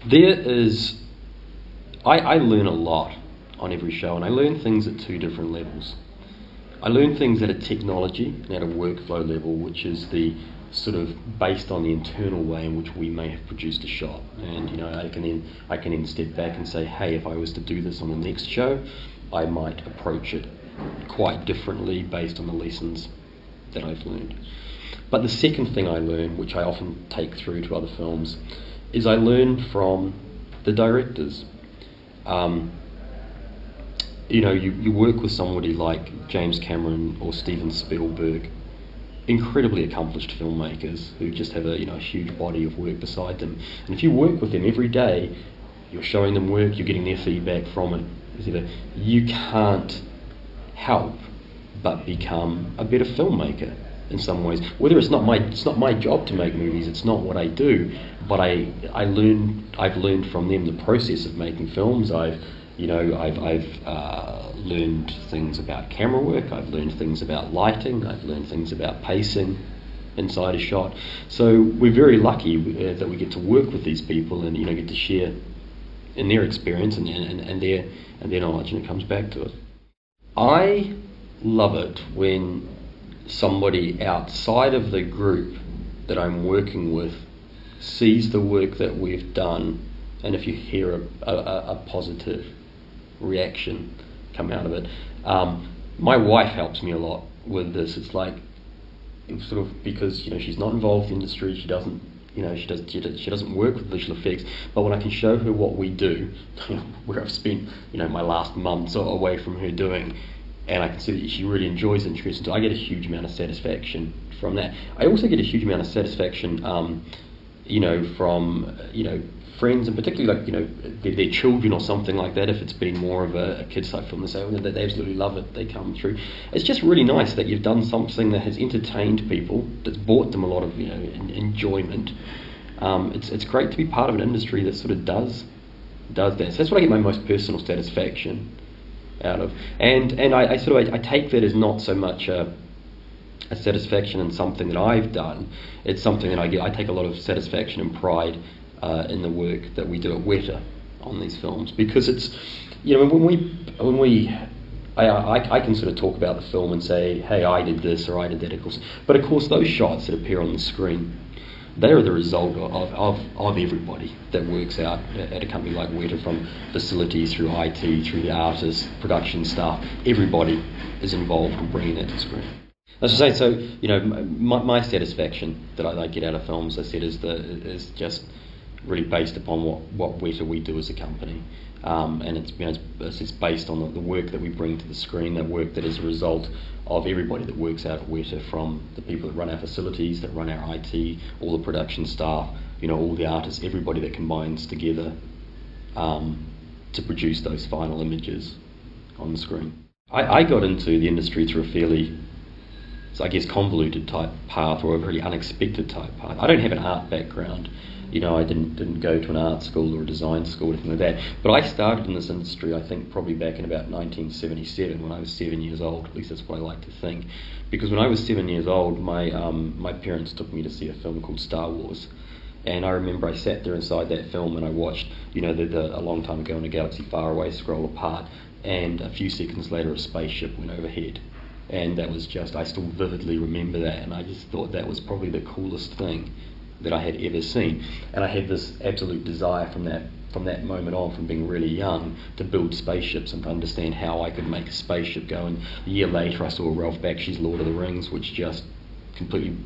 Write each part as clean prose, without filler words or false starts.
There is, I learn a lot on every show, and I learn things at two different levels. I learn things at a technology and at a workflow level, which is the sort of based on the internal way in which we may have produced a shot. And I can then step back and say, hey, if I was to do this on the next show, I might approach it quite differently based on the lessons that I've learned. But the second thing I learn, which I often take through to other films, is I learn from the directors. You work with somebody like James Cameron or Steven Spielberg, incredibly accomplished filmmakers who just have a huge body of work beside them. And if you work with them every day, you're showing them work, you're getting their feedback from it, you can't help but become a better filmmaker in some ways. Whether it's not my job to make movies, it's not what I do, but I've learned from them the process of making films. I've learned things about camera work, I've learned things about lighting, I've learned things about pacing inside a shot. So we're very lucky that we get to work with these people and get to share in their experience and their knowledge, and it comes back to it. I love it when somebody outside of the group that I'm working with sees the work that we've done, and if you hear a positive reaction come out of it. My wife helps me a lot with this. It's sort of because she's not involved in the industry, she doesn't work with visual effects, but when I can show her what we do, where I've spent my last months away from her doing, and I can see that she really enjoys it and interested in it, I get a huge amount of satisfaction from that. I also get a huge amount of satisfaction from friends, and particularly their children or something like that. If it's been more of a kids type film, they say that they absolutely love it, they come through. It's just really nice that you've done something that has entertained people, that's brought them a lot of enjoyment. It's great to be part of an industry that sort of does that. So that's what I get my most personal satisfaction out of. And I take that as not so much a satisfaction in something that I've done. It's something that I take a lot of satisfaction and pride in the work that we do at Weta on these films, because it's I can sort of talk about the film and say, hey, I did this or I did that, of course. But of course, those shots that appear on the screen, they are the result of everybody that works out at a company like Weta, from facilities through IT, through the artists, production staff. Everybody is involved in bringing that to screen. As I say, so my satisfaction that I get out of films, as I said, is just really based upon what Weta we do as a company, and it's based on the work that we bring to the screen, that work that is a result of everybody that works out at Weta, from the people that run our facilities, that run our IT, all the production staff, all the artists, everybody that combines together to produce those final images on the screen. I got into the industry through a fairly, I guess, convoluted type path, or a very unexpected type path. I don't have an art background. I didn't go to an art school or a design school or anything like that. But I started in this industry, I think, probably back in about 1977, when I was 7 years old. At least that's what I like to think. Because when I was 7 years old, my parents took me to see a film called Star Wars. And I remember I sat there inside that film and I watched, A Long Time Ago in a Galaxy Far Away scroll apart, and a few seconds later a spaceship went overhead. And that was just, I still vividly remember that, and I just thought that was probably the coolest thing that I had ever seen. And I had this absolute desire from that moment on, from being really young, to build spaceships and to understand how I could make a spaceship go. And a year later I saw Ralph Bakshi's Lord of the Rings, which just completely,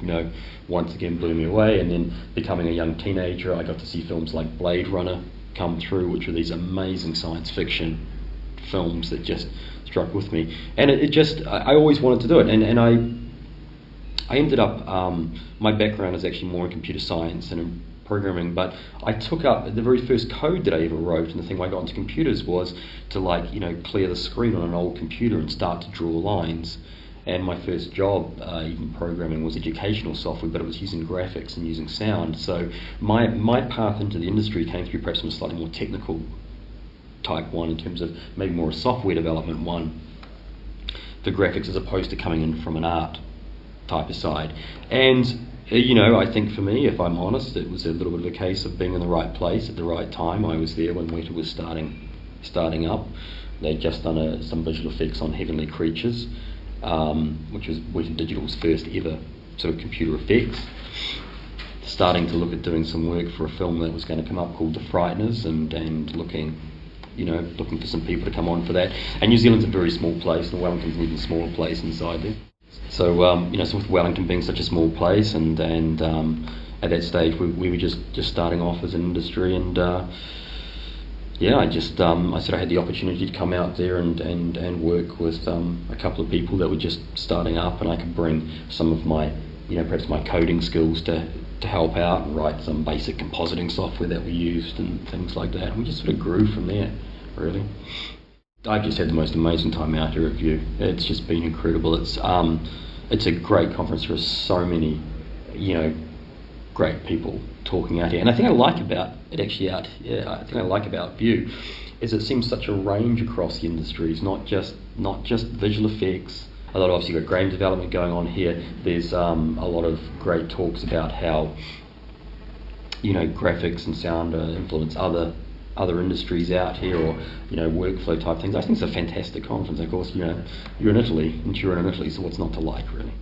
once again blew me away. And then becoming a young teenager, I got to see films like Blade Runner come through, which were these amazing science fiction films that just struck with me. And I always wanted to do it. And I ended up, my background is actually more in computer science and in programming, but I took up the very first code that I ever wrote, and the thing I got into computers was to clear the screen on an old computer and start to draw lines. And my first job, even programming, was educational software, but it was using graphics and using sound. So my path into the industry came through perhaps from a slightly more technical type one, in terms of maybe more a software development one for graphics, as opposed to coming in from an art type of side. And I think for me, if I'm honest, it was a little bit of a case of being in the right place at the right time. I was there when Weta was starting up. They'd just done some visual effects on Heavenly Creatures, which was Weta Digital's first ever sort of computer effects. Starting to look at doing some work for a film that was going to come up called The Frighteners, and looking for some people to come on for that. And New Zealand's a very small place, and Wellington's an even smaller place inside there. So, so with Wellington being such a small place, and at that stage we were just starting off as an industry, and I sort of had the opportunity to come out there and work with a couple of people that were just starting up, and I could bring some of my, perhaps my coding skills to help out and write some basic compositing software that we used and things like that. And we just sort of grew from there, really. I've just had the most amazing time out here at View. It's just been incredible. It's a great conference. There are so many, great people talking out here. And I think I like about it actually I think I like about View is it seems such a range across the industries, not just visual effects. A lot of obviously got game development going on here. There's a lot of great talks about how graphics and sound influence other industries out here, or workflow type things. I think it's a fantastic conference. Of course, you're in Italy, and you're in Italy, so what's not to like, really?